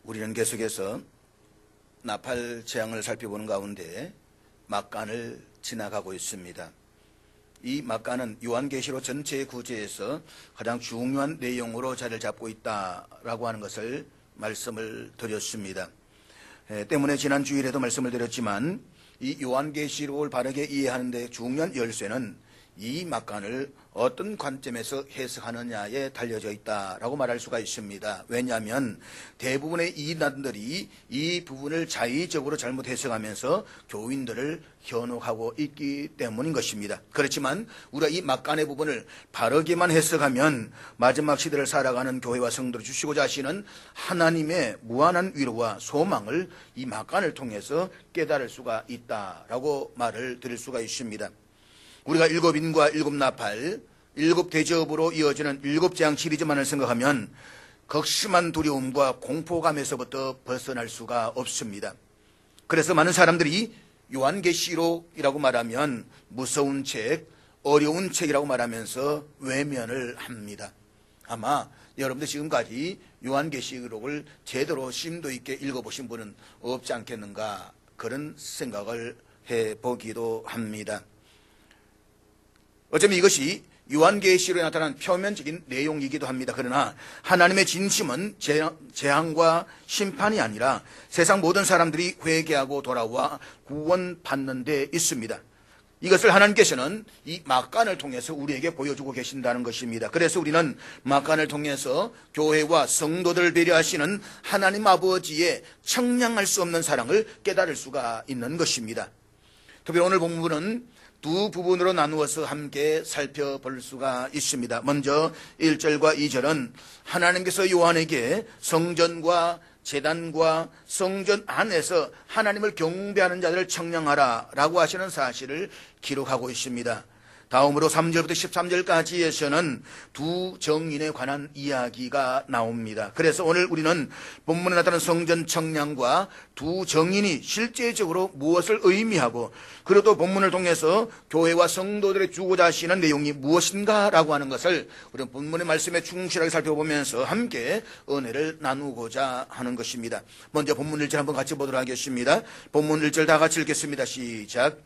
우리는 계속해서 나팔 재앙을 살펴보는 가운데 막간을 지나가고 있습니다. 이 막간은 요한계시록 전체의 구제에서 가장 중요한 내용으로 자리를 잡고 있다라고 하는 것을 말씀을 드렸습니다. 때문에 지난 주일에도 말씀을 드렸지만 이 요한계시록을 바르게 이해하는 데 중요한 열쇠는 이 막간을 어떤 관점에서 해석하느냐에 달려져 있다라고 말할 수가 있습니다. 왜냐하면 대부분의 이단들이 이 부분을 자의적으로 잘못 해석하면서 교인들을 현혹하고 있기 때문인 것입니다. 그렇지만 우리가 이 막간의 부분을 바르게만 해석하면 마지막 시대를 살아가는 교회와 성도를 주시고자 하시는 하나님의 무한한 위로와 소망을 이 막간을 통해서 깨달을 수가 있다라고 말을 드릴 수가 있습니다. 우리가 일곱 인과 일곱 나팔, 일곱 대접으로 이어지는 일곱 재앙 시리즈만을 생각하면 극심한 두려움과 공포감에서부터 벗어날 수가 없습니다. 그래서 많은 사람들이 요한계시록이라고 말하면 무서운 책, 어려운 책이라고 말하면서 외면을 합니다. 아마 여러분들 지금까지 요한계시록을 제대로 심도 있게 읽어보신 분은 없지 않겠는가 그런 생각을 해보기도 합니다. 어쩌면 이것이 요한계시록에 나타난 표면적인 내용이기도 합니다. 그러나 하나님의 진심은 재앙과 심판이 아니라 세상 모든 사람들이 회개하고 돌아와 구원받는 데 있습니다. 이것을 하나님께서는 이 막간을 통해서 우리에게 보여주고 계신다는 것입니다. 그래서 우리는 막간을 통해서 교회와 성도들을 배려하시는 하나님 아버지의 청량할 수 없는 사랑을 깨달을 수가 있는 것입니다. 특별히 오늘 본문은 두 부분으로 나누어서 함께 살펴볼 수가 있습니다. 먼저 1절과 2절은 하나님께서 요한에게 성전과 제단과 성전 안에서 하나님을 경배하는 자들을 청량하라 라고 하시는 사실을 기록하고 있습니다. 다음으로 3절부터 13절까지에서는 두 정인에 관한 이야기가 나옵니다. 그래서 오늘 우리는 본문에 나타난 성전 청량과 두 정인이 실제적으로 무엇을 의미하고 그리고 또 본문을 통해서 교회와 성도들의 주고자 하시는 내용이 무엇인가라고 하는 것을 우리는 본문의 말씀에 충실하게 살펴보면서 함께 은혜를 나누고자 하는 것입니다. 먼저 본문 1절 한번 같이 보도록 하겠습니다. 본문 1절 다 같이 읽겠습니다. 시작.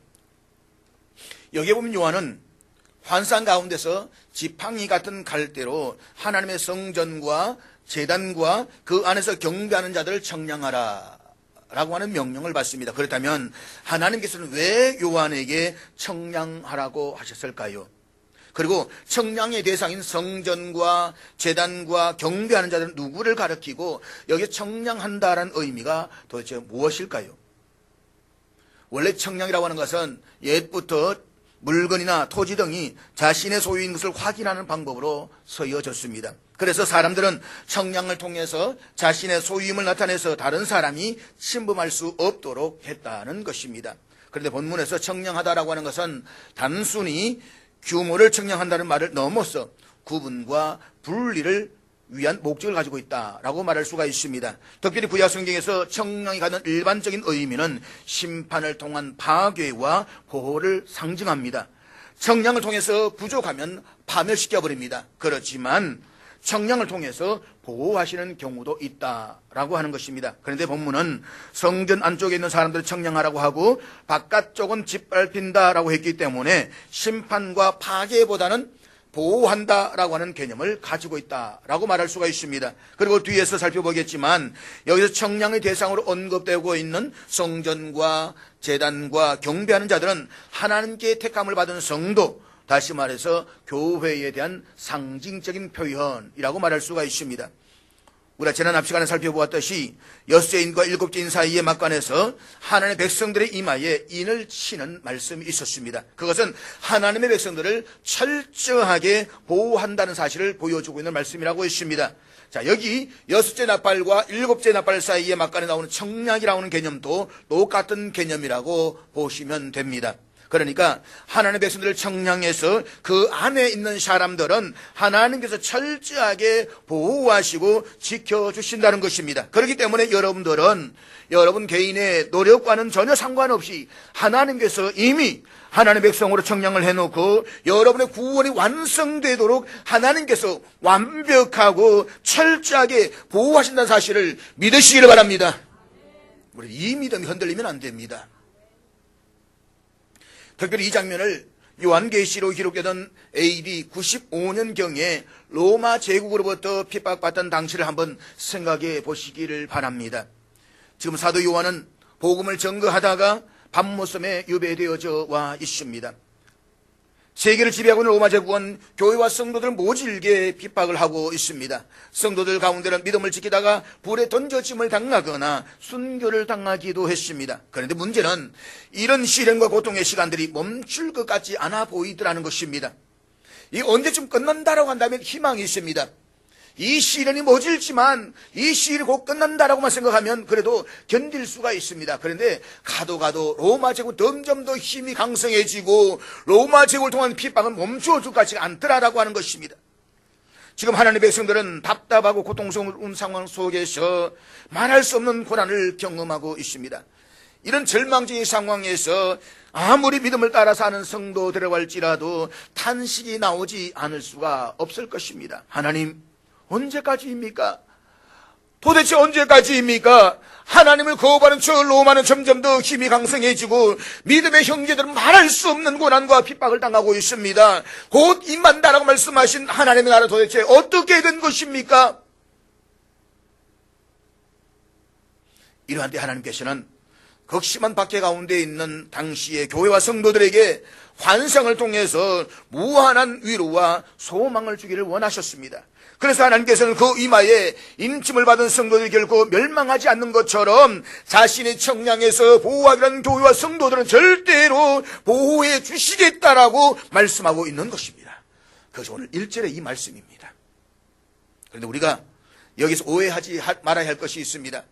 여기에 보면 요한은 환상 가운데서 지팡이 같은 갈대로 하나님의 성전과 제단과 그 안에서 경배하는 자들을 청량하라 라고 하는 명령을 받습니다. 그렇다면 하나님께서는 왜 요한에게 청량하라고 하셨을까요? 그리고 청량의 대상인 성전과 제단과 경배하는 자들은 누구를 가리키고 여기에 청량한다라는 의미가 도대체 무엇일까요? 원래 청량이라고 하는 것은 옛부터 물건이나 토지 등이 자신의 소유인 것을 확인하는 방법으로 쓰여졌습니다. 그래서 사람들은 청량을 통해서 자신의 소유임을 나타내서 다른 사람이 침범할 수 없도록 했다는 것입니다. 그런데 본문에서 청량하다라고 하는 것은 단순히 규모를 청량한다는 말을 넘어서 구분과 분리를 위한 목적을 가지고 있다라고 말할 수가 있습니다. 특별히 구약 성경에서 청량이 갖는 일반적인 의미는 심판을 통한 파괴와 보호를 상징합니다. 청량을 통해서 부족하면 파멸시켜버립니다. 그렇지만 청량을 통해서 보호하시는 경우도 있다라고 하는 것입니다. 그런데 본문은 성전 안쪽에 있는 사람들을 청량하라고 하고 바깥쪽은 짓밟힌다라고 했기 때문에 심판과 파괴보다는 보호한다라고 하는 개념을 가지고 있다라고 말할 수가 있습니다. 그리고 뒤에서 살펴보겠지만 여기서 청량의 대상으로 언급되고 있는 성전과 제단과 경배하는 자들은 하나님께 택함을 받은 성도, 다시 말해서 교회에 대한 상징적인 표현이라고 말할 수가 있습니다. 우리가 지난 앞시간에 살펴보았듯이 여섯째인과 일곱째인 사이의 막간에서 하나님의 백성들의 이마에 인을 치는 말씀이 있었습니다. 그것은 하나님의 백성들을 철저하게 보호한다는 사실을 보여주고 있는 말씀이라고 했습니다. 자, 여기 여섯째 나팔과 일곱째 나팔 사이의 막간에 나오는 청량이라고 하는 개념도 똑같은 개념이라고 보시면 됩니다. 그러니까 하나님의 백성들을 청량해서 그 안에 있는 사람들은 하나님께서 철저하게 보호하시고 지켜주신다는 것입니다. 그렇기 때문에 여러분들은 여러분 개인의 노력과는 전혀 상관없이 하나님께서 이미 하나님의 백성으로 청량을 해놓고 여러분의 구원이 완성되도록 하나님께서 완벽하고 철저하게 보호하신다는 사실을 믿으시기를 바랍니다. 우리 이 믿음이 흔들리면 안 됩니다. 특별히 이 장면을 요한계시로 기록되던 AD 95년경에 로마 제국으로부터 핍박받던 당시를 한번 생각해 보시기를 바랍니다. 지금 사도 요한은 복음을 전거하다가 밤모섬에 유배되어져 와 있습니다. 세계를 지배하고 있는 로마 제국은 교회와 성도들을 모질게 핍박을 하고 있습니다. 성도들 가운데는 믿음을 지키다가 불에 던져짐을 당하거나 순교를 당하기도 했습니다. 그런데 문제는 이런 시련과 고통의 시간들이 멈출 것 같지 않아 보이더라는 것입니다. 이 언제쯤 끝난다라고 한다면 희망이 있습니다. 이 시련이 모질지만 이 시련이 곧 끝난다라고만 생각하면 그래도 견딜 수가 있습니다. 그런데 가도 로마 제국 점점 더 힘이 강성해지고 로마 제국을 통한 핍박은 멈추어질 것 같지 않더라라고 하는 것입니다. 지금 하나님의 백성들은 답답하고 고통스러운 상황 속에서 말할 수 없는 고난을 경험하고 있습니다. 이런 절망적인 상황에서 아무리 믿음을 따라 사는 성도들이라고 할지라도 탄식이 나오지 않을 수가 없을 것입니다. 하나님, 언제까지입니까? 도대체 언제까지입니까? 하나님을 거부하는 저 로마는 점점 더 힘이 강성해지고 믿음의 형제들은 말할 수 없는 고난과 핍박을 당하고 있습니다. 곧 임한다라고 말씀하신 하나님의 나라 도대체 어떻게 된 것입니까? 이러한 때 하나님께서는 극심한 박해 가운데 있는 당시의 교회와 성도들에게 환상을 통해서 무한한 위로와 소망을 주기를 원하셨습니다. 그래서 하나님께서는 그 이마에 인침을 받은 성도들이 결코 멸망하지 않는 것처럼 자신의 청량에서 보호하기로 교회와 성도들은 절대로 보호해 주시겠다라고 말씀하고 있는 것입니다. 그래서 오늘 1절의 이 말씀입니다. 그런데 우리가 여기서 오해하지 말아야 할 것이 있습니다.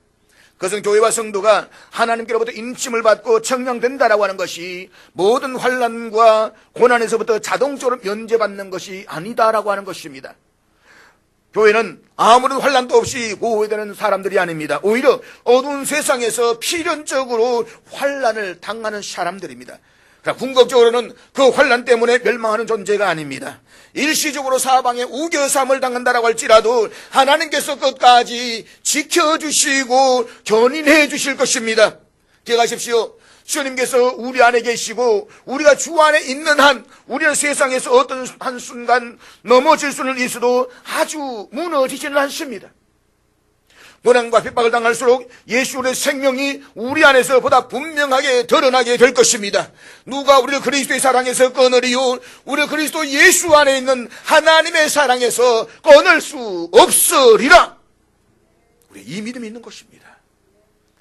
그것은 교회와 성도가 하나님께로부터 인침을 받고 청량된다라고 하는 것이 모든 환난과 고난에서부터 자동적으로 면제받는 것이 아니다라고 하는 것입니다. 교회는 아무런 환난도 없이 보호되는 사람들이 아닙니다. 오히려 어두운 세상에서 필연적으로 환난을 당하는 사람들입니다. 궁극적으로는 그 환난 때문에 멸망하는 존재가 아닙니다. 일시적으로 사방에 우겨삼을 당한다라고 할지라도 하나님께서 끝까지 지켜주시고 견인해 주실 것입니다. 기억하십시오. 주님께서 우리 안에 계시고 우리가 주 안에 있는 한 우리는 세상에서 어떤 한순간 넘어질 수는 있어도 아주 무너지지는 않습니다. 고난과 핍박을 당할수록 예수의 생명이 우리 안에서 보다 분명하게 드러나게 될 것입니다. 누가 우리를 그리스도의 사랑에서 끊으리요? 우리 그리스도 예수 안에 있는 하나님의 사랑에서 끊을 수 없으리라. 우리 이 믿음이 있는 것입니다.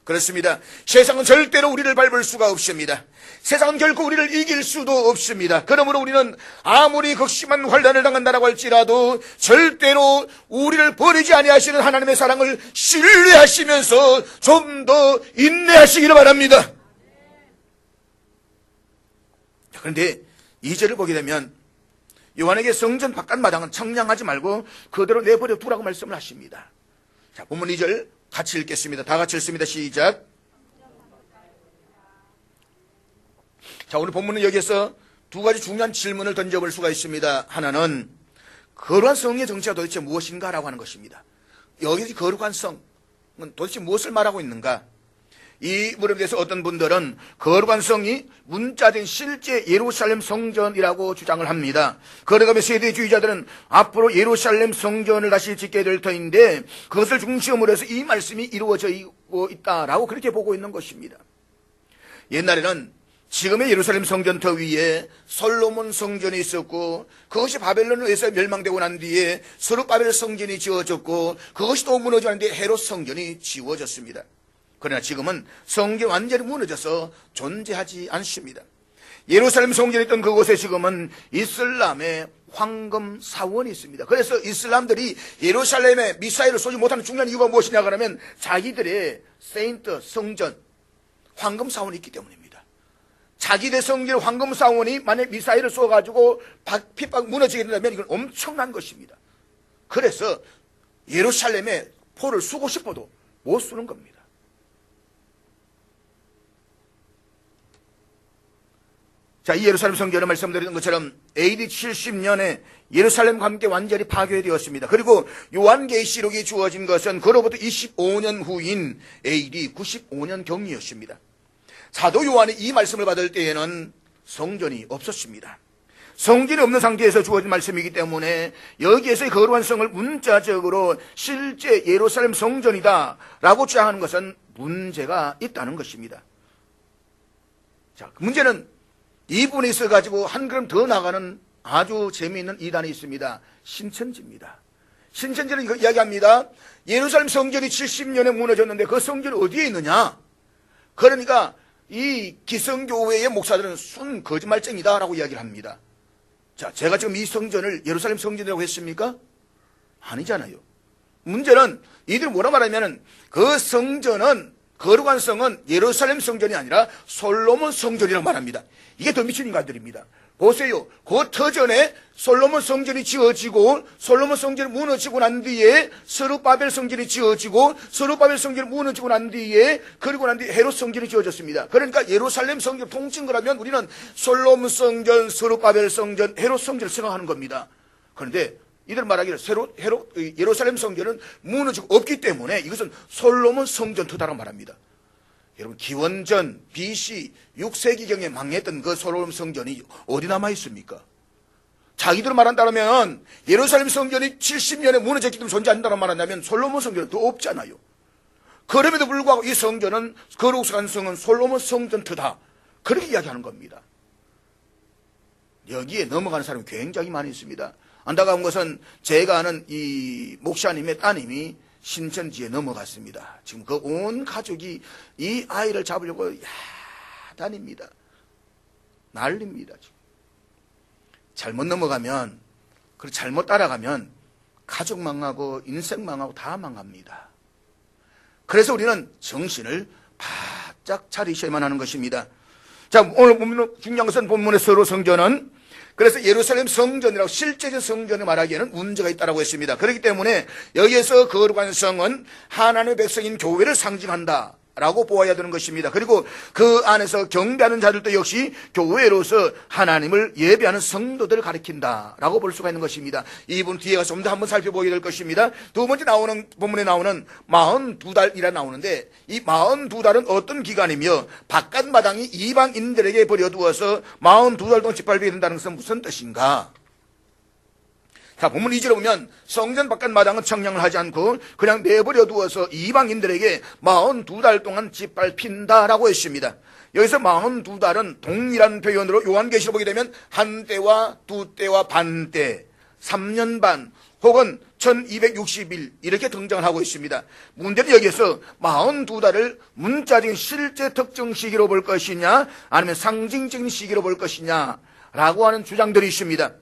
그렇습니다. 세상은 절대로 우리를 밟을 수가 없습니다. 세상은 결코 우리를 이길 수도 없습니다. 그러므로 우리는 아무리 극심한 환난을 당한다라고 할지라도 절대로 우리를 버리지 아니하시는 하나님의 사랑을 신뢰하시면서 좀 더 인내하시기를 바랍니다. 그런데 2절을 보게 되면 요한에게 성전 바깥마당은 청량하지 말고 그대로 내버려 두라고 말씀을 하십니다. 자, 본문 2절 같이 읽겠습니다. 다 같이 읽습니다. 시작. 자, 오늘 본문은 여기에서 두 가지 중요한 질문을 던져볼 수가 있습니다. 하나는 거룩한 성의 정체가 도대체 무엇인가라고 하는 것입니다. 여기서 거룩한 성은 도대체 무엇을 말하고 있는가? 이 물음에 대해서 어떤 분들은 거룩한 성이 문자된 실제 예루살렘 성전이라고 주장을 합니다. 그러다 보면 세대주의자들은 앞으로 예루살렘 성전을 다시 짓게 될 터인데 그것을 중심으로 해서 이 말씀이 이루어지고 있다라고 그렇게 보고 있는 것입니다. 옛날에는 지금의 예루살렘 성전터 위에 솔로몬 성전이 있었고 그것이 바벨론에 의해서 멸망되고 난 뒤에 스룹바벨 성전이 지어졌고 그것이 또 무너졌는데 헤롯 성전이 지어졌습니다. 그러나 지금은 성전이 완전히 무너져서 존재하지 않습니다. 예루살렘 성전이 있던 그곳에 지금은 이슬람의 황금 사원이 있습니다. 그래서 이슬람들이 예루살렘에 미사일을 쏘지 못하는 중요한 이유가 무엇이냐 그러면 자기들의 세인트 성전 황금 사원이 있기 때문입니다. 자기 대성전 황금 사원이 만약 미사일을 쏘가지고 핍박 무너지게 된다면 이건 엄청난 것입니다. 그래서 예루살렘에 포를 쏘고 싶어도 못 쏘는 겁니다. 자, 이 예루살렘 성전은 말씀드린 것처럼 AD 70년에 예루살렘과 함께 완전히 파괴되었습니다. 그리고 요한계시록이 주어진 것은 그로부터 25년 후인 AD 95년 경이었습니다. 사도 요한이 이 말씀을 받을 때에는 성전이 없었습니다. 성전이 없는 상태에서 주어진 말씀이기 때문에 여기에서의 거룩한 성을 문자적으로 실제 예루살렘 성전이다 라고 주장하는 것은 문제가 있다는 것입니다. 자, 문제는 이 부분에 있어가지고 한 걸음 더 나가는 아주 재미있는 이단이 있습니다. 신천지입니다. 신천지는 이거 이야기합니다. 예루살렘 성전이 70년에 무너졌는데 그 성전이 어디에 있느냐? 그러니까 이 기성교회의 목사들은 순 거짓말쟁이다라고 이야기를 합니다. 자, 제가 지금 이 성전을 예루살렘 성전이라고 했습니까? 아니잖아요. 문제는 이들이 뭐라 말하면은 그 성전은 거룩한 성은 예루살렘 성전이 아니라 솔로몬 성전이라고 말합니다. 이게 더 미친 인간들입니다. 보세요. 그 터전에 솔로몬 성전이 지어지고 솔로몬 성전이 무너지고 난 뒤에 스룹바벨 성전이 지어지고 스룹바벨 성전이 무너지고 난 뒤에 그리고 난 뒤에 헤롯 성전이 지어졌습니다. 그러니까 예루살렘 성전 통칭 거라면 우리는 솔로몬 성전, 스룹바벨 성전, 헤롯 성전을 생각하는 겁니다. 그런데 이들 말하기를 예루살렘 성전은 무너지고 없기 때문에 이것은 솔로몬 성전투다라고 말합니다. 여러분, 기원전 BC 6세기경에 망했던 그 솔로몬 성전이 어디 남아 있습니까? 자기들 말한다면 예루살렘 성전이 70년에 무너졌기 때문에 존재한다고 말한다면 솔로몬 성전은 더 없잖아요. 그럼에도 불구하고 이 성전은 거룩한 성은 솔로몬 성전투다, 그렇게 이야기하는 겁니다. 여기에 넘어가는 사람이 굉장히 많이 있습니다. 안타까운 것은 제가 아는 이 목사님의 따님이 신천지에 넘어갔습니다. 지금 그 온 가족이 이 아이를 잡으려고 야단입니다. 난립니다. 지금. 잘못 넘어가면, 그리고 잘못 따라가면 가족 망하고 인생 망하고 다 망합니다. 그래서 우리는 정신을 바짝 차리셔야만 하는 것입니다. 자, 오늘 중요한 것은 본문의 서로 성전은 그래서 예루살렘 성전이라고 실제적 성전을 말하기에는 문제가 있다고 했습니다. 그렇기 때문에 여기에서 거룩한 성은 하나님의 백성인 교회를 상징한다 라고 보아야 되는 것입니다. 그리고 그 안에서 경배하는 자들도 역시 교회로서 하나님을 예배하는 성도들을 가리킨다 라고 볼 수가 있는 것입니다. 이 부분 뒤에 가서 좀 더 한번 살펴보게 될 것입니다. 두 번째 나오는 본문에 나오는 42달이라 나오는데 이 42달은 어떤 기간이며 바깥 마당이 이방인들에게 버려두어서 42달 동안 짓밟히게 된다는 것은 무슨 뜻인가? 자, 본문 2절에 보면 성전 바깥 마당은 청량을 하지 않고 그냥 내버려 두어서 이방인들에게 42달 동안 짓밟힌다라고 했습니다. 여기서 42달은 동일한 표현으로 요한계시록 보게 되면 한 때와 두 때와 반 때, 3년 반 혹은 1260일 이렇게 등장을 하고 있습니다. 문제는 여기에서 42달을 문자적인 실제 특정 시기로 볼 것이냐 아니면 상징적인 시기로 볼 것이냐 라고 하는 주장들이 있습니다.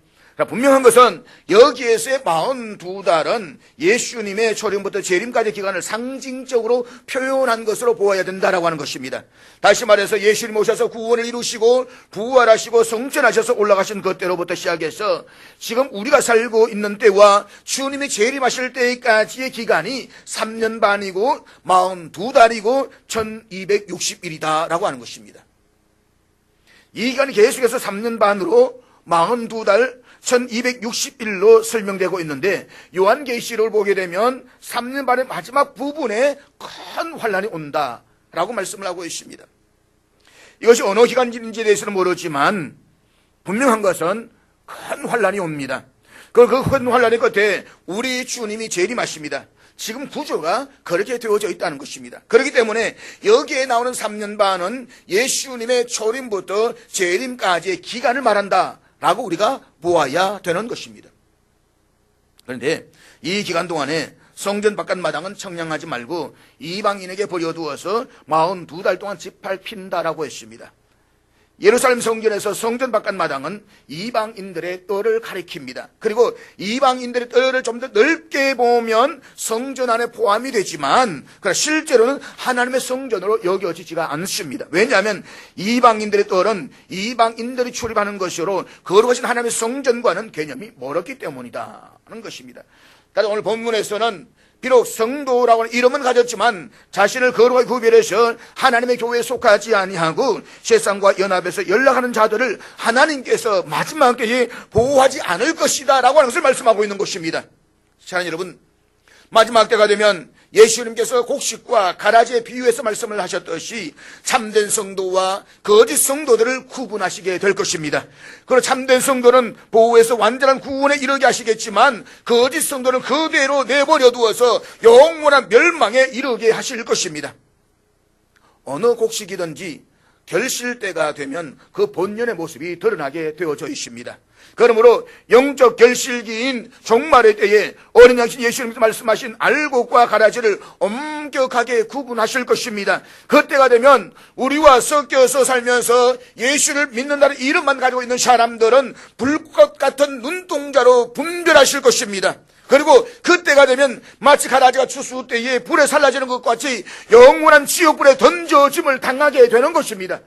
분명한 것은 여기에서의 42달은 예수님의 초림부터 재림까지 기간을 상징적으로 표현한 것으로 보아야 된다라고 하는 것입니다. 다시 말해서 예수님 오셔서 구원을 이루시고 부활하시고 성천하셔서 올라가신 그때로부터 시작해서 지금 우리가 살고 있는 때와 주님이 재림하실 때까지의 기간이 3년 반이고 42달이고 1260일이다라고 하는 것입니다. 이 기간이 계속해서 3년 반으로 42달 1260일로 설명되고 있는데 요한계시록을 보게 되면 3년 반의 마지막 부분에 큰 환란이 온다라고 말씀을 하고 있습니다. 이것이 어느 기간인지에 대해서는 모르지만 분명한 것은 큰 환란이 옵니다. 그 큰 환란의 끝에 우리 주님이 재림하십니다. 지금 구조가 그렇게 되어져 있다는 것입니다. 그렇기 때문에 여기에 나오는 3년 반은 예수님의 초림부터 재림까지의 기간을 말한다 라고 우리가 보아야 되는 것입니다. 그런데 이 기간 동안에 성전 바깥 마당은 청량하지 말고 이방인에게 버려두어서 42달 동안 짓밟힌다라고 했습니다. 예루살렘 성전에서 성전 바깥 마당은 이방인들의 뜰을 가리킵니다. 그리고 이방인들의 뜰을 좀 더 넓게 보면 성전 안에 포함이 되지만 실제로는 하나님의 성전으로 여겨지지가 않습니다. 왜냐하면 이방인들의 뜰은 이방인들이 출입하는 것으로 거룩하신 하나님의 성전과는 개념이 멀었기 때문이다 하는 것입니다. 따라서 오늘 본문에서는 비록 성도라고 하는 이름은 가졌지만 자신을 거룩하게 구별해서 하나님의 교회에 속하지 아니하고 세상과 연합해서 연락하는 자들을 하나님께서 마지막 때에 보호하지 않을 것이다 라고 하는 것을 말씀하고 있는 것입니다. 사랑하는 여러분, 마지막 때가 되면 예수님께서 곡식과 가라지에 비유해서 말씀을 하셨듯이 참된 성도와 거짓 성도들을 구분하시게 될 것입니다. 그리고 참된 성도는 보호해서 완전한 구원에 이르게 하시겠지만 거짓 성도는 그대로 내버려 두어서 영원한 멸망에 이르게 하실 것입니다. 어느 곡식이든지 결실 때가 되면 그 본연의 모습이 드러나게 되어져 있습니다. 그러므로 영적 결실기인 종말의 때에 어린 양신 예수님께서 말씀하신 알곡과 가라지를 엄격하게 구분하실 것입니다. 그때가 되면 우리와 섞여서 살면서 예수를 믿는다는 이름만 가지고 있는 사람들은 불꽃 같은 눈동자로 분별하실 것입니다. 그리고 그때가 되면 마치 가라지가 추수 때에 불에 살라지는 것 같이 영원한 지옥불에 던져짐을 당하게 되는 것입니다.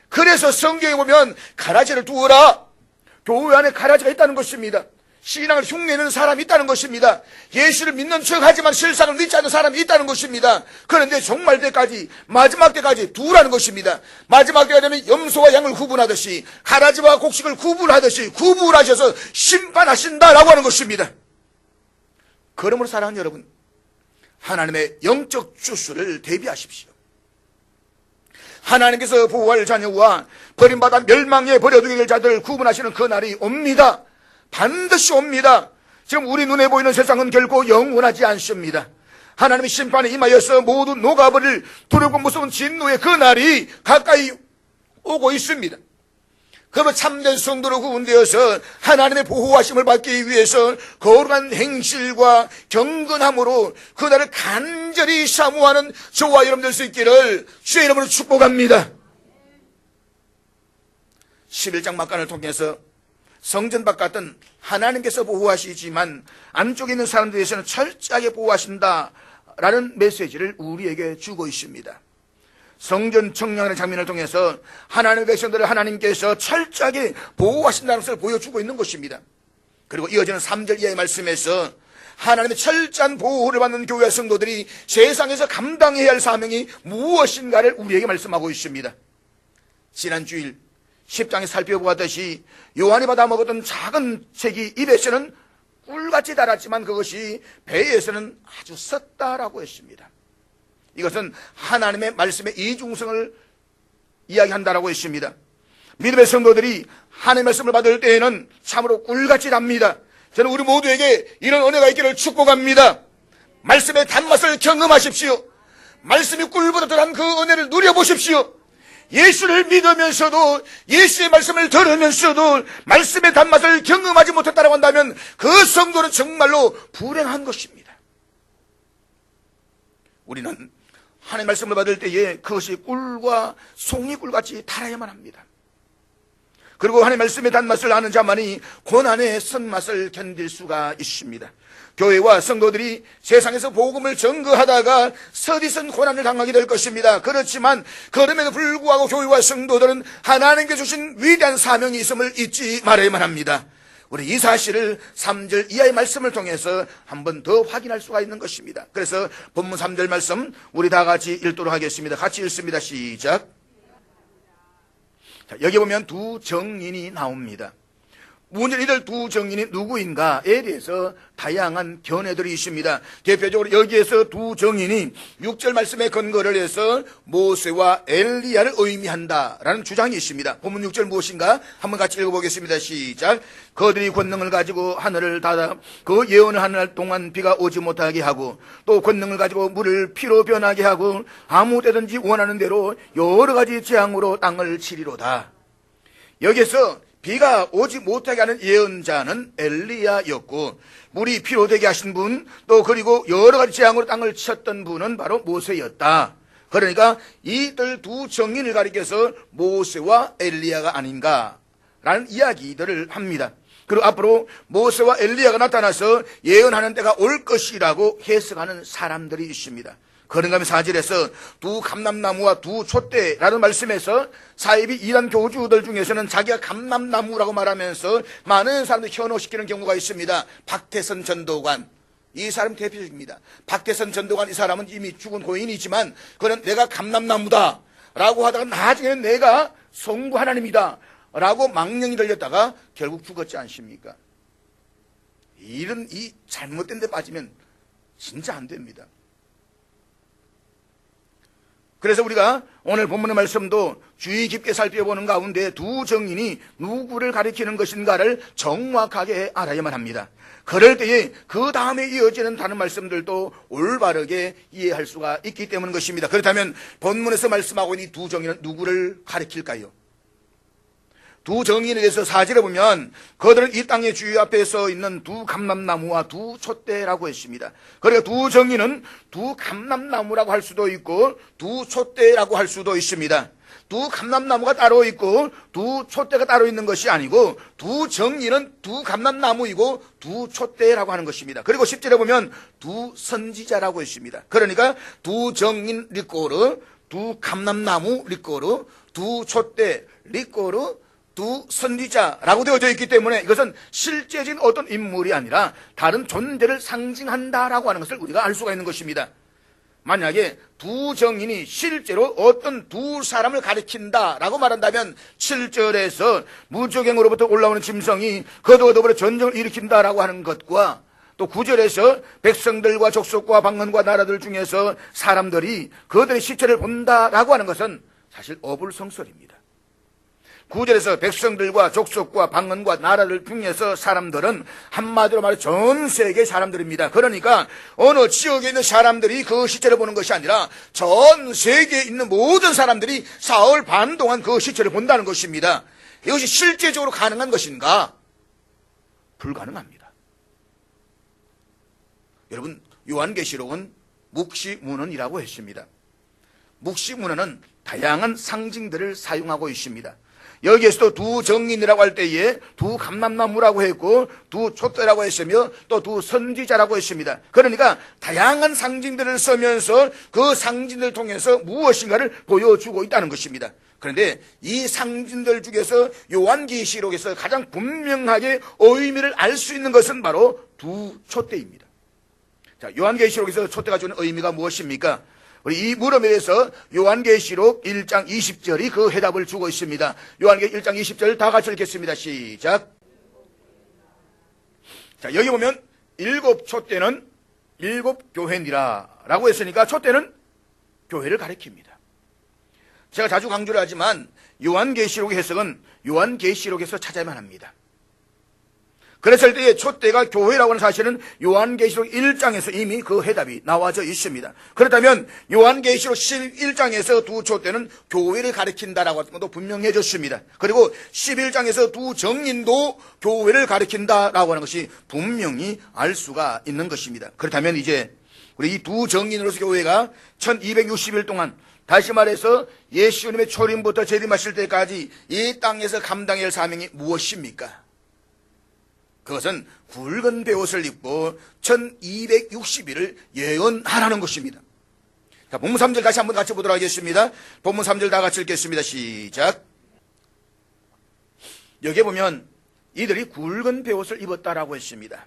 그래서 성경에 보면 가라지를 두어라, 교회 안에 가라지가 있다는 것입니다. 신앙을 흉내내는 사람이 있다는 것입니다. 예수를 믿는 척하지만 실상을 믿지 않는 사람이 있다는 것입니다. 그런데 종말 때까지, 마지막 때까지 두라는 것입니다. 마지막 때가 되면 염소와 양을 구분하듯이 가라지와 곡식을 구분하듯이 구분하셔서 심판하신다라고 하는 것입니다. 그러므로 사랑하는 여러분, 하나님의 영적 주수를 대비하십시오. 하나님께서 보호할 자녀와 버림받아 멸망에 버려두게 될 자들을 구분하시는 그 날이 옵니다. 반드시 옵니다. 지금 우리 눈에 보이는 세상은 결코 영원하지 않습니다. 하나님의 심판에 임하여서 모두 녹아버릴 두렵고 무서운 진노의 그 날이 가까이 오고 있습니다. 그러면 참된 성도로 구분되어서 하나님의 보호하심을 받기 위해서 거룩한 행실과 경건함으로 그날을 간절히 사모하는 저와 여러분 될 수 있기를 주의 이름으로 축복합니다. 11장 막간을 통해서 성전 바깥은 하나님께서 보호하시지만 안쪽에 있는 사람들에게서는 철저하게 보호하신다라는 메시지를 우리에게 주고 있습니다. 성전 청량하는 장면을 통해서 하나님의 백성들을 하나님께서 철저하게 보호하신다는 것을 보여주고 있는 것입니다. 그리고 이어지는 3절 이하의 말씀에서 하나님의 철저한 보호를 받는 교회 성도들이 세상에서 감당해야 할 사명이 무엇인가를 우리에게 말씀하고 있습니다. 지난 주일 10장에 살펴보았듯이 요한이 받아 먹었던 작은 책이 입에서는 꿀같이 달았지만 그것이 배에서는 아주 썼다라고 했습니다. 이것은 하나님의 말씀의 이중성을 이야기한다라고 했습니다. 믿음의 성도들이 하나님의 말씀을 받을 때에는 참으로 꿀같이 답니다. 저는 우리 모두에게 이런 은혜가 있기를 축복합니다. 말씀의 단맛을 경험하십시오. 말씀이 꿀보다 더한 그 은혜를 누려보십시오. 예수를 믿으면서도 예수의 말씀을 들으면서도 말씀의 단맛을 경험하지 못했다고 한다면 그 성도는 정말로 불행한 것입니다. 우리는 하나님의 말씀을 받을 때에 그것이 꿀과 송이꿀같이 달아야만 합니다. 그리고 하나님의 말씀의 단맛을 아는 자만이 고난의 선맛을 견딜 수가 있습니다. 교회와 성도들이 세상에서 복음을 전거하다가 서디선 고난을 당하게 될 것입니다. 그렇지만 그럼에도 불구하고 교회와 성도들은 하나님께 주신 위대한 사명이 있음을 잊지 말아야만 합니다. 우리 이 사실을 3절 이하의 말씀을 통해서 한 번 더 확인할 수가 있는 것입니다. 그래서 본문 3절 말씀 우리 다 같이 읽도록 하겠습니다. 같이 읽습니다. 시작. 자, 여기 보면 두 정인이 나옵니다. 문제는 이들 두 정인이 누구인가에 대해서 다양한 견해들이 있습니다. 대표적으로 여기에서 두 정인이 6절 말씀에 근거를 해서 모세와 엘리야를 의미한다라는 주장이 있습니다. 본문 6절 무엇인가? 한번 같이 읽어보겠습니다. 시작. 그들이 권능을 가지고 하늘을 닫아 그 예언을 하는 날 동안 비가 오지 못하게 하고 또 권능을 가지고 물을 피로 변하게 하고 아무 때든지 원하는 대로 여러 가지 재앙으로 땅을 치리로다. 여기에서 비가 오지 못하게 하는 예언자는 엘리야였고 물이 피로 되게 하신 분 또 그리고 여러 가지 재앙으로 땅을 쳤던 분은 바로 모세였다. 그러니까 이들 두 정인을 가리켜서 모세와 엘리야가 아닌가라는 이야기들을 합니다. 그리고 앞으로 모세와 엘리야가 나타나서 예언하는 때가 올 것이라고 해석하는 사람들이 있습니다. 그런가 하면 4절에서 두 감람나무와 두 촛대라는 말씀에서 사이비 이단 교주들 중에서는 자기가 감람나무라고 말하면서 많은 사람들이 현혹시키는 경우가 있습니다. 박태선 전도관, 이 사람 대표적입니다. 박태선 전도관, 이 사람은 이미 죽은 고인이지만 그는 내가 감람나무다 라고 하다가 나중에는 내가 성부 하나님이다 라고 망령이 들렸다가 결국 죽었지 않습니까? 이런 이 잘못된 데 빠지면 진짜 안 됩니다. 그래서 우리가 오늘 본문의 말씀도 주의 깊게 살펴보는 가운데 두 정인이 누구를 가리키는 것인가를 정확하게 알아야만 합니다. 그럴 때에 그 다음에 이어지는 다른 말씀들도 올바르게 이해할 수가 있기 때문인 것입니다. 그렇다면 본문에서 말씀하고 있는 이 두 정인은 누구를 가리킬까요? 두 정인에 대해서 4절에 보면 그들은 이 땅의 주의 앞에 서 있는 두 감람나무와 두 촛대라고 했습니다. 그러니까 두 정인은 두 감람나무라고 할 수도 있고 두 촛대라고 할 수도 있습니다. 두 감람나무가 따로 있고 두 촛대가 따로 있는 것이 아니고 두 정인은 두 감람나무이고 두 촛대라고 하는 것입니다. 그리고 10절에 보면 두 선지자라고 했습니다. 그러니까 두 정인 리꼬르, 두 감람나무 리꼬르, 두 촛대 리꼬르, 두 선지자라고 되어져 있기 때문에 이것은 실제적인 어떤 인물이 아니라 다른 존재를 상징한다라고 하는 것을 우리가 알 수가 있는 것입니다. 만약에 두 정인이 실제로 어떤 두 사람을 가리킨다라고 말한다면 7절에서 무적행으로부터 올라오는 짐승이 그들과 더불어 전쟁을 일으킨다라고 하는 것과 또 9절에서 백성들과 족속과 방언과 나라들 중에서 사람들이 그들의 시체를 본다라고 하는 것은 사실 어불성설입니다. 9절에서 백성들과 족속과 방언과 나라들 중에서 사람들은 한마디로 말해 전 세계 사람들입니다. 그러니까 어느 지역에 있는 사람들이 그 시체를 보는 것이 아니라 전 세계에 있는 모든 사람들이 사흘 반 동안 그 시체를 본다는 것입니다. 이것이 실제적으로 가능한 것인가? 불가능합니다. 여러분, 요한계시록은 묵시문헌이라고 했습니다. 묵시문헌은 다양한 상징들을 사용하고 있습니다. 여기에서도 두 정인이라고 할 때에 두 감람나무라고 했고 두 촛대라고 했으며 또 두 선지자라고 했습니다. 그러니까 다양한 상징들을 쓰면서 그 상징들을 통해서 무엇인가를 보여주고 있다는 것입니다. 그런데 이 상징들 중에서 요한계시록에서 가장 분명하게 의미를 알 수 있는 것은 바로 두 촛대입니다. 자, 요한계시록에서 촛대가 주는 의미가 무엇입니까? 우리 이 물음에 대해서 요한계시록 1장 20절이 그 해답을 주고 있습니다. 요한계시록 1장 20절 다 같이 읽겠습니다. 시작. 자, 여기 보면 일곱 촛대는 일곱 교회니라 라고 했으니까 촛대는 교회를 가리킵니다. 제가 자주 강조를 하지만 요한계시록의 해석은 요한계시록에서 찾아야만 합니다. 그랬을 때의 촛대가 교회라고 하는 사실은 요한계시록 1장에서 이미 그 해답이 나와져 있습니다. 그렇다면 요한계시록 11장에서 두 촛대는 교회를 가리킨다라고 하는 것도 분명해졌습니다. 그리고 11장에서 두 정인도 교회를 가리킨다라고 하는 것이 분명히 알 수가 있는 것입니다. 그렇다면 이제 우리 이 두 정인으로서 교회가 1260일 동안, 다시 말해서 예수님의 초림부터 재림하실 때까지 이 땅에서 감당해야 할 사명이 무엇입니까? 그것은 굵은 베옷을 입고 1260일을 예언하라는 것입니다. 자, 본문 3절 다시 한번 같이 보도록 하겠습니다. 본문 3절 다 같이 읽겠습니다. 시작. 여기에 보면 이들이 굵은 베옷을 입었다라고 했습니다.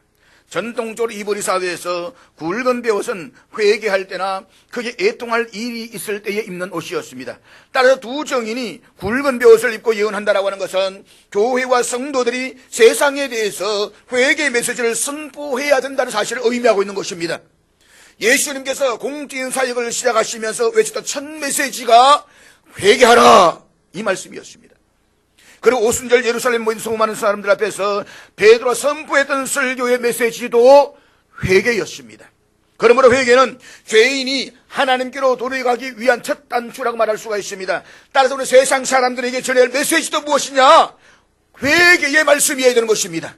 전통적으로 이브리 사회에서 굵은 베옷은 회개할 때나 크게 애통할 일이 있을 때에 입는 옷이었습니다. 따라서 두 정인이 굵은 베옷을 입고 예언한다라고 하는 것은 교회와 성도들이 세상에 대해서 회개 메시지를 선포해야 된다는 사실을 의미하고 있는 것입니다. 예수님께서 공적인 사역을 시작하시면서 외쳤던 첫 메시지가 회개하라, 이 말씀이었습니다. 그리고 오순절 예루살렘 모인 수많은 사람들 앞에서 베드로가 선포했던 설교의 메시지도 회개였습니다. 그러므로 회개는 죄인이 하나님께로 돌아가기 위한 첫 단추라고 말할 수가 있습니다. 따라서 우리 세상 사람들에게 전해야 할 메시지도 무엇이냐? 회개의 말씀이어야 되는 것입니다.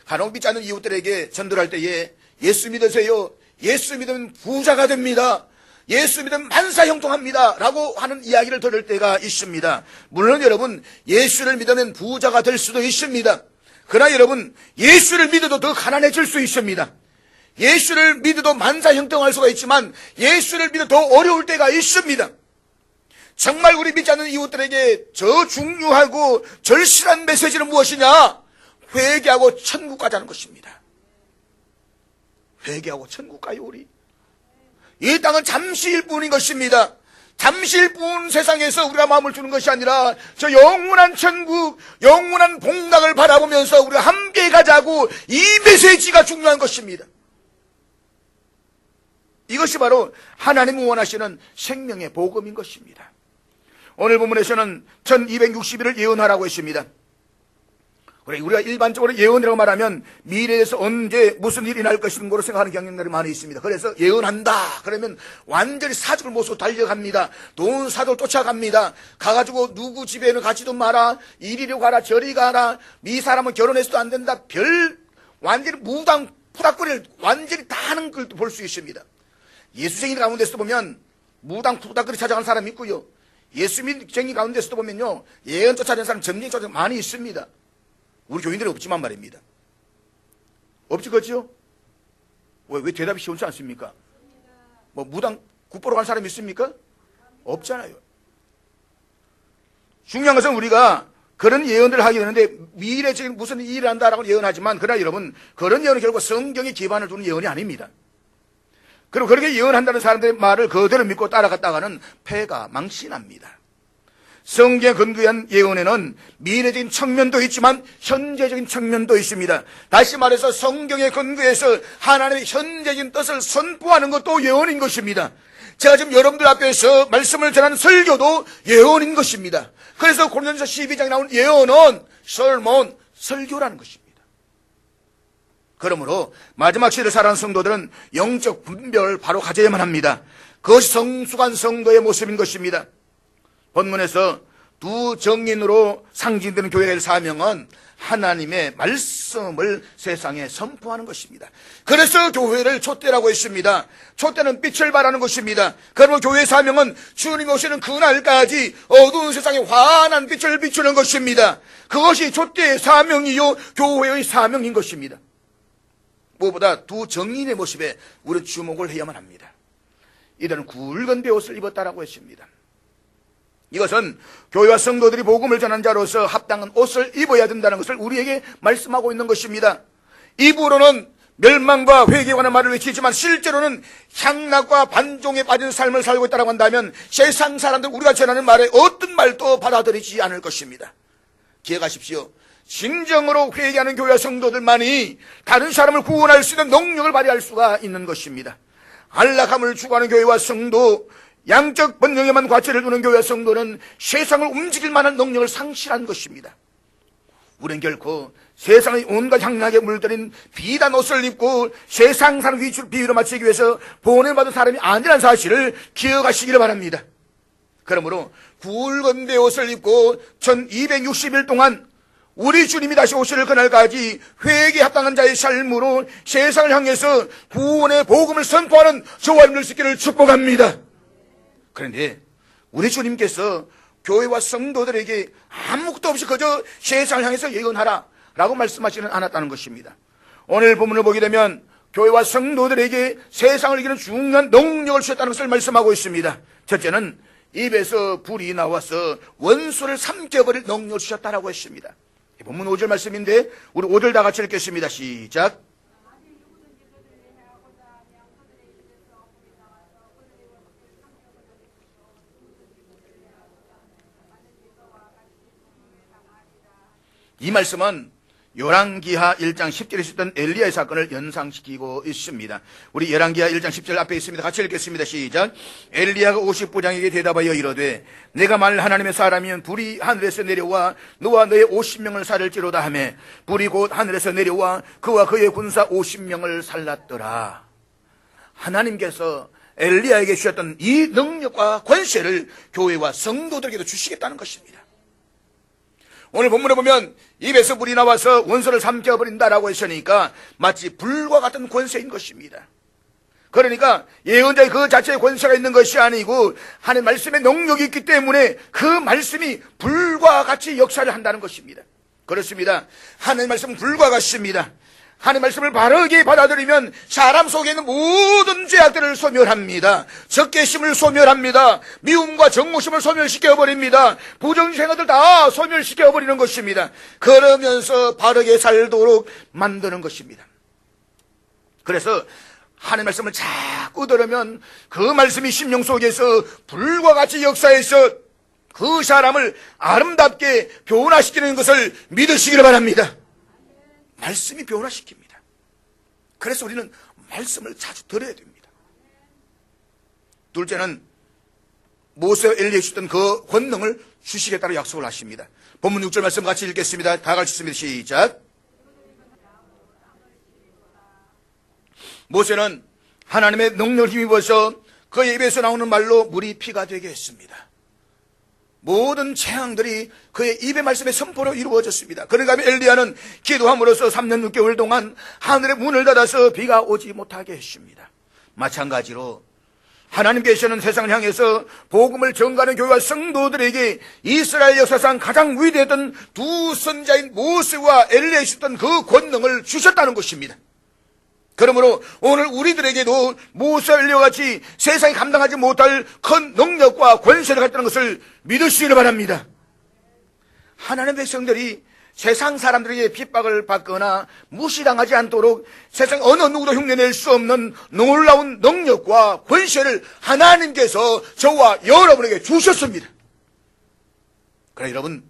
간혹 믿지 않는 이웃들에게 전도할 때에 예수 믿으세요. 예수 믿으면 부자가 됩니다. 예수 믿으면 만사형통합니다 라고 하는 이야기를 들을 때가 있습니다. 물론 여러분, 예수를 믿으면 부자가 될 수도 있습니다. 그러나 여러분, 예수를 믿어도 더 가난해질 수 있습니다. 예수를 믿어도 만사형통할 수가 있지만 예수를 믿어 더 어려울 때가 있습니다. 정말 우리 믿지 않는 이웃들에게 저 중요하고 절실한 메시지는 무엇이냐? 회개하고 천국 가자는 것입니다. 회개하고 천국 가요. 우리 이 땅은 잠시일 뿐인 것입니다. 잠시일 뿐 세상에서 우리가 마음을 주는 것이 아니라 저 영원한 천국, 영원한 복락을 바라보면서 우리가 함께 가자고, 이 메시지가 중요한 것입니다. 이것이 바로 하나님이 원하시는 생명의 복음인 것입니다. 오늘 본문에서는 1260일을 예언하라고 했습니다. 우리가 일반적으로 예언이라고 말하면 미래에서 언제 무슨 일이 날 것인 거로 생각하는 경향들이 많이 있습니다. 그래서 예언한다 그러면 완전히 사족을 모시고 달려갑니다. 돈 사족 쫓아갑니다. 가가지고 누구 집에는 가지도 마라, 이리로 가라, 저리 가라, 이 사람은 결혼해서도 안 된다, 완전히 무당 푸닥거리를 완전히 다 하는 걸 볼 수 있습니다. 예수쟁이 가운데서도 보면 무당 푸닥거리 찾아가는 사람이 있고요, 예수쟁이 가운데서도 보면요, 예언 쫓아가는 사람, 점쟁이 쫓아가는 사람 많이 있습니다. 우리 교인들은 없지만 말입니다. 없지, 그렇죠? 왜 대답이 쉬운지 않습니까? 뭐 무당 국보로 간 사람이 있습니까? 없잖아요. 중요한 것은 우리가 그런 예언들을 하게 되는데, 미래적인 무슨 일을 한다라고 예언하지만, 그러나 여러분, 그런 예언은 결국 성경에 기반을 두는 예언이 아닙니다. 그리고 그렇게 예언한다는 사람들의 말을 그대로 믿고 따라갔다가는 패가 망신합니다. 성경에 근거한 예언에는 미래적인 측면도 있지만 현재적인 측면도 있습니다. 다시 말해서 성경에 근거해서 하나님의 현재적인 뜻을 선포하는 것도 예언인 것입니다. 제가 지금 여러분들 앞에서 말씀을 전하는 설교도 예언인 것입니다. 그래서 고린도전서 12장에 나온 예언은 설문, 설교라는 것입니다. 그러므로 마지막 시대를 살아가는 성도들은 영적 분별을 바로 가져야만 합니다. 그것이 성숙한 성도의 모습인 것입니다. 본문에서 두 정인으로 상징되는 교회의 사명은 하나님의 말씀을 세상에 선포하는 것입니다. 그래서 교회를 촛대라고 했습니다. 촛대는 빛을 발하는 것입니다. 그러므로 교회의 사명은 주님이 오시는 그날까지 어두운 세상에 환한 빛을 비추는 것입니다. 그것이 촛대의 사명이요 교회의 사명인 것입니다. 무엇보다 두 정인의 모습에 우리 주목을 해야만 합니다. 이들은 굵은 베옷을 입었다라고 했습니다. 이것은 교회와 성도들이 복음을 전하는 자로서 합당한 옷을 입어야 된다는 것을 우리에게 말씀하고 있는 것입니다. 입으로는 멸망과 회개에 관한 말을 외치지만 실제로는 향락과 반종에 빠진 삶을 살고 있다고 한다면 세상 사람들, 우리가 전하는 말에 어떤 말도 받아들이지 않을 것입니다. 기억하십시오. 진정으로 회개하는 교회와 성도들만이 다른 사람을 구원할 수 있는 능력을 발휘할 수가 있는 것입니다. 안락함을 추구하는 교회와 성도, 양적 번영에만 과체를 두는 교회 성도는 세상을 움직일 만한 능력을 상실한 것입니다. 우리는 결코 세상의 온갖 향락에 물들인 비단 옷을 입고 세상 사람 비유로 맞추기 위해서 보내받은 사람이 아니라는 사실을 기억하시기를 바랍니다. 그러므로 굵은 베옷을 입고 1260일 동안 우리 주님이 다시 오실 그날까지 회개에 합당한 자의 삶으로 세상을 향해서 구원의 복음을 선포하는 저와 여러분들 수 있기를 축복합니다. 그런데 우리 주님께서 교회와 성도들에게 아무것도 없이 그저 세상을 향해서 예언하라 라고 말씀하지는 않았다는 것입니다. 오늘 본문을 보게 되면 교회와 성도들에게 세상을 이기는 중요한 능력을 주셨다는 것을 말씀하고 있습니다. 첫째는 입에서 불이 나와서 원수를 삼켜버릴 능력을 주셨다라고 했습니다. 본문 5절 말씀인데 우리 5절 다 같이 읽겠습니다. 시작. 이 말씀은 열왕기하 1장 10절에 있었던 엘리야의 사건을 연상시키고 있습니다. 우리 열왕기하 1장 10절 앞에 있습니다. 같이 읽겠습니다. 시작. 엘리야가 50부장에게 대답하여 이르되 내가 만일 하나님의 사람이면 불이 하늘에서 내려와 너와 너의 50명을 살릴지로다 하며 불이 곧 하늘에서 내려와 그와 그의 군사 50명을 살랐더라. 하나님께서 엘리야에게 주셨던 이 능력과 권세를 교회와 성도들에게도 주시겠다는 것입니다. 오늘 본문에 보면 입에서 불이 나와서 원수를 삼켜버린다라고 했으니까 마치 불과 같은 권세인 것입니다. 그러니까 예언자의 그 자체의 권세가 있는 것이 아니고 하나님의 말씀의 능력이 있기 때문에 그 말씀이 불과 같이 역사를 한다는 것입니다. 그렇습니다. 하나님의 말씀은 불과 같습니다. 하나님의 말씀을 바르게 받아들이면 사람 속에 있는 모든 죄악들을 소멸합니다. 적개심을 소멸합니다. 미움과 정오심을 소멸시켜버립니다. 부정적인 생각들 다 소멸시켜버리는 것입니다. 그러면서 바르게 살도록 만드는 것입니다. 그래서 하나님의 말씀을 자꾸 들으면 그 말씀이 심령 속에서 불과 같이 역사해서 그 사람을 아름답게 변화시키는 것을 믿으시기를 바랍니다. 말씀이 변화시킵니다. 그래서 우리는 말씀을 자주 들어야 됩니다. 둘째는 모세와 엘리야에 주셨던 그 권능을 주시겠다고 약속을 하십니다. 본문 6절 말씀 같이 읽겠습니다. 다 같이 읽습니다. 시작. 모세는 하나님의 능력을 힘입어서 그의 입에서 나오는 말로 물이 피가 되게 했습니다. 모든 재앙들이 그의 입의 말씀의 선포로 이루어졌습니다. 그런가 하면 엘리야는 기도함으로써 3년 6개월 동안 하늘의 문을 닫아서 비가 오지 못하게 했습니다. 마찬가지로 하나님께서는 세상을 향해서 복음을 전가하는 교회와 성도들에게 이스라엘 역사상 가장 위대했던 두 선자인 모세와 엘리야에 주셨던 그 권능을 주셨다는 것입니다. 그러므로 오늘 우리들에게도 모세와 엘리야와 같이 세상이 감당하지 못할 큰 능력과 권세를 갖다는 것을 믿으시기를 바랍니다. 하나님의 백성들이 세상 사람들에게 핍박을 받거나 무시당하지 않도록 세상 어느 누구도 흉내낼 수 없는 놀라운 능력과 권세를 하나님께서 저와 여러분에게 주셨습니다. 그러나 여러분,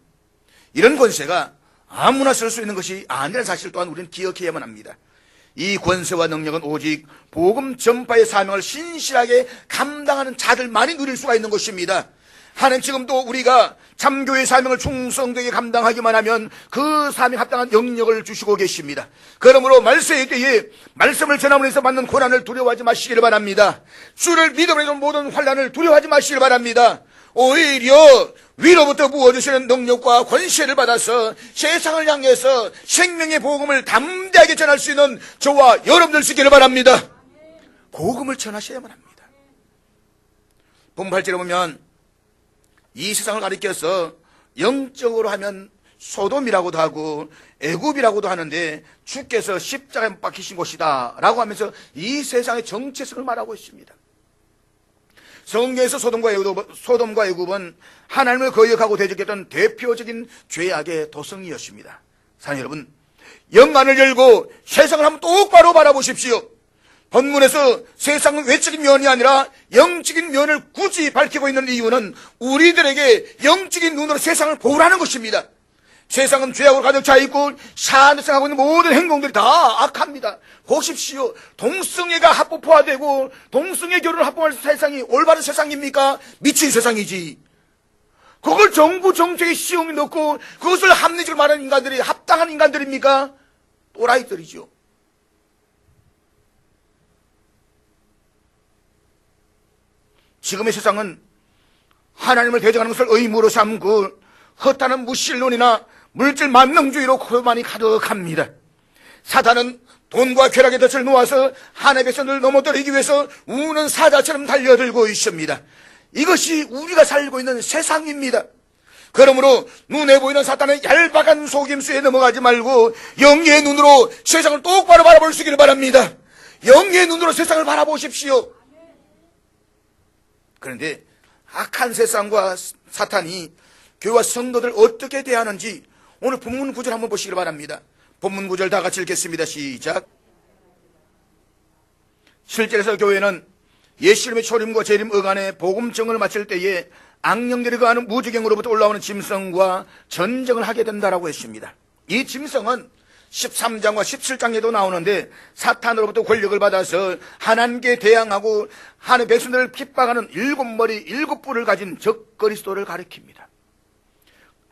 이런 권세가 아무나 쓸 수 있는 것이 아니라는 사실 또한 우리는 기억해야만 합니다. 이 권세와 능력은 오직 복음 전파의 사명을 신실하게 감당하는 자들만이 누릴 수가 있는 것입니다. 하나님 지금도 우리가 참교의 사명을 충성되게 감당하기만 하면 그 사명에 합당한 영역을 주시고 계십니다. 그러므로 말세의 때에 말씀을 전함으로 해서 받는 고난을 두려워하지 마시기를 바랍니다. 주를 믿음으로 해서 모든 환난을 두려워하지 마시기를 바랍니다. 오히려 위로부터 부어주시는 능력과 권세를 받아서 세상을 향해서 생명의 복음을 담대하게 전할 수 있는 저와 여러분들 있기를 바랍니다. 복음을 전하셔야만 합니다. 본문 8절에 보면 이 세상을 가리켜서 영적으로 하면 소돔이라고도 하고 애굽이라고도 하는데 주께서 십자가에 못 박히신 곳이다 라고 하면서 이 세상의 정체성을 말하고 있습니다. 성경에서 소돔과 애굽은 하나님을 거역하고 대적했던 대표적인 죄악의 도성이었습니다. 사랑하는 여러분, 영안을 열고 세상을 한번 똑바로 바라보십시오. 본문에서 세상은 외적인 면이 아니라 영적인 면을 굳이 밝히고 있는 이유는 우리들에게 영적인 눈으로 세상을 보라는 것입니다. 세상은 죄악으로 가득 차 있고 사안에서 하고 있는 모든 행동들이 다 악합니다. 보십시오. 동성애가 합법화되고 동성애 결혼을 합법화할 세상이 올바른 세상입니까? 미친 세상이지. 그걸 정부 정책에 시험에 넣고 그것을 합리적으로 말하는 인간들이 합당한 인간들입니까? 또라이들이죠. 지금의 세상은 하나님을 대적하는 것을 의무로 삼고 허탄한 무신론이나 물질 만능주의로 그만이 가득합니다. 사탄은 돈과 쾌락의 덫을 놓아서 하나님의 백성들을 넘어뜨리기 위해서 우는 사자처럼 달려들고 있습니다. 이것이 우리가 살고 있는 세상입니다. 그러므로 눈에 보이는 사탄의 얄팍한 속임수에 넘어가지 말고 영의 눈으로 세상을 똑바로 바라볼 수 있기를 바랍니다. 영의 눈으로 세상을 바라보십시오. 그런데 악한 세상과 사탄이 교회와 성도들 어떻게 대하는지 오늘 본문 9절 한번 보시기를 바랍니다. 본문 9절 다 같이 읽겠습니다. 시작. 7절에서 교회는 예수님의 초림과 재림 어간에 복음정을 마칠 때에 악령들이 거하는 무지경으로부터 올라오는 짐승과 전쟁을 하게 된다라고 했습니다. 이 짐승은 13장과 17장에도 나오는데 사탄으로부터 권력을 받아서 하나님께 대항하고 하나님의 백성들을 핍박하는 7머리 7뿔을 가진 적그리스도를 가리킵니다.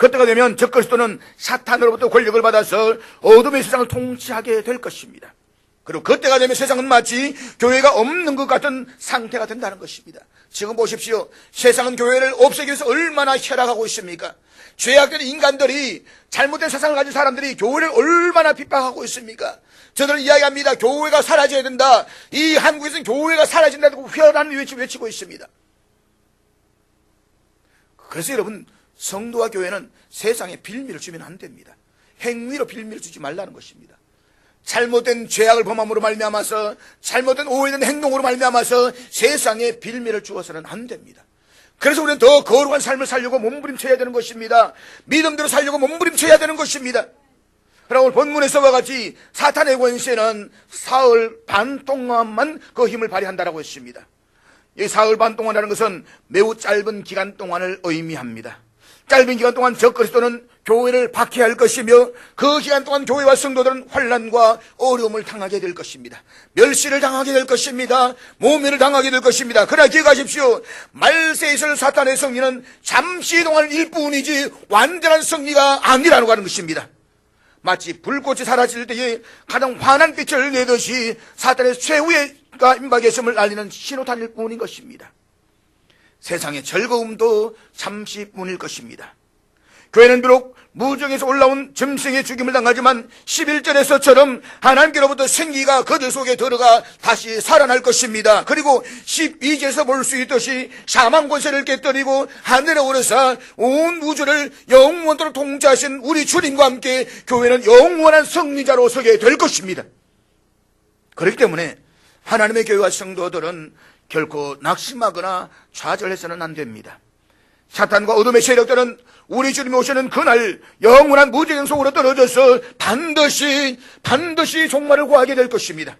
그때가 되면 적그리스도는 사탄으로부터 권력을 받아서 어둠의 세상을 통치하게 될 것입니다. 그리고 그때가 되면 세상은 마치 교회가 없는 것 같은 상태가 된다는 것입니다. 지금 보십시오. 세상은 교회를 없애기 위해서 얼마나 혈압하고 있습니까? 죄악된 인간들이, 잘못된 세상을 가진 사람들이 교회를 얼마나 핍박하고 있습니까? 저들은 이야기합니다. 교회가 사라져야 된다. 이 한국에서는 교회가 사라진다고 혈안을 외치고 있습니다. 그래서 여러분, 성도와 교회는 세상에 빌미를 주면 안 됩니다. 행위로 빌미를 주지 말라는 것입니다. 잘못된 죄악을 범함으로 말미암아서, 잘못된 오해된 행동으로 말미암아서 세상에 빌미를 주어서는 안 됩니다. 그래서 우리는 더 거룩한 삶을 살려고 몸부림쳐야 되는 것입니다. 믿음대로 살려고 몸부림쳐야 되는 것입니다. 그러나 오늘 본문에서와 같이 사탄의 권세는 사흘 반 동안만 그 힘을 발휘한다라고 했습니다. 이 사흘 반 동안이라는 것은 매우 짧은 기간 동안을 의미합니다. 짧은 기간 동안 적그리스도는 교회를 박해할 것이며, 그 기간 동안 교회와 성도들은 환난과 어려움을 당하게 될 것입니다. 멸시를 당하게 될 것입니다. 모멸을 당하게 될 것입니다. 그러나 기억하십시오. 말세에 있을 사탄의 승리는 잠시 동안일 뿐이지 완전한 승리가 아니라는 것입니다. 마치 불꽃이 사라질 때에 가장 환한 빛을 내듯이 사탄의 최후가 임박했음을 알리는 신호탄일 뿐인 것입니다. 세상의 즐거움도 잠시뿐일 것입니다. 교회는 비록 무정에서 올라온 짐승의 죽임을 당하지만 11절에서처럼 하나님께로부터 생기가 그들 속에 들어가 다시 살아날 것입니다. 그리고 12절에서 볼 수 있듯이 사망 권세를 깨뜨리고 하늘에 오르사 온 우주를 영원토록 통치하신 우리 주님과 함께 교회는 영원한 승리자로 서게 될 것입니다. 그렇기 때문에 하나님의 교회와 성도들은 결코 낙심하거나 좌절해서는 안 됩니다. 사탄과 어둠의 세력들은 우리 주님이 오시는 그날 영원한 무지경 속으로 떨어져서 반드시 종말을 구하게 될 것입니다.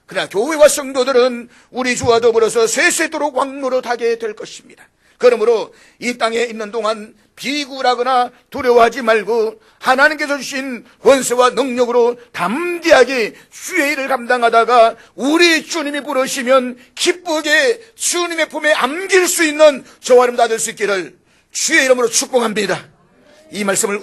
그러나 교회와 성도들은 우리 주와 더불어서 세세토록 왕노릇하게 될 것입니다. 그러므로 이 땅에 있는 동안 비굴하거나 두려워하지 말고 하나님께서 주신 권세와 능력으로 담대하게 주의 일을 감당하다가 우리 주님이 부르시면 기쁘게 주님의 품에 안길 수 있는 저와 여러분 다 될 수 있기를 주의 이름으로 축복합니다. 이 말씀을